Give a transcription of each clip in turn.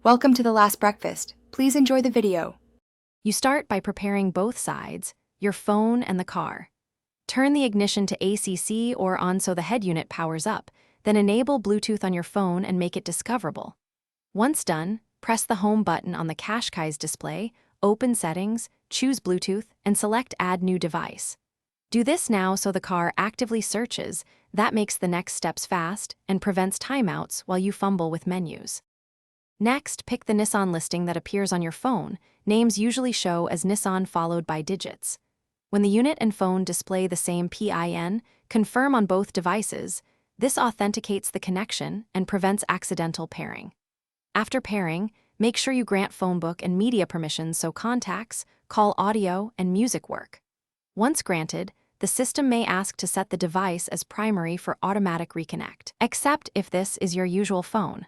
Welcome to the last breakfast. Please enjoy the video. You start by preparing both sides, your phone and the car. Turn the ignition to ACC or on so the head unit powers up, then enable Bluetooth on your phone and make it discoverable. Once done, press the home button on the Qashqai's display, open settings, choose Bluetooth, and select Add New Device. Do this now so the car actively searches. That makes the next steps fast and prevents timeouts while you fumble with menus. Next, pick the Nissan listing that appears on your phone. Names usually show as Nissan followed by digits. When the unit and phone display the same PIN, confirm on both devices. This authenticates the connection and prevents accidental pairing. After pairing, make sure you grant phone book and media permissions so contacts, call audio, and music work. Once granted, the system may ask to set the device as primary for automatic reconnect, except if this is your usual phone.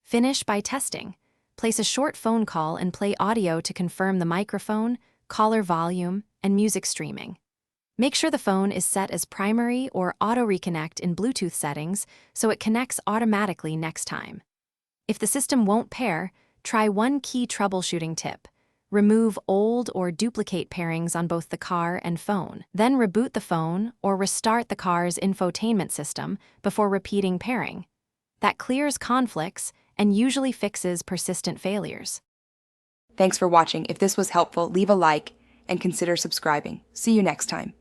Finish by testing. Place a short phone call and play audio to confirm the microphone, caller volume, and music streaming. Make sure the phone is set as primary or auto reconnect in Bluetooth settings so it connects automatically next time. If the system won't pair, try one key troubleshooting tip. Remove old or duplicate pairings on both the car and phone. Then reboot the phone or restart the car's infotainment system before repeating pairing. That clears conflicts and usually fixes persistent failures. Thanks for watching. If this was helpful, leave a like and consider subscribing. See you next time.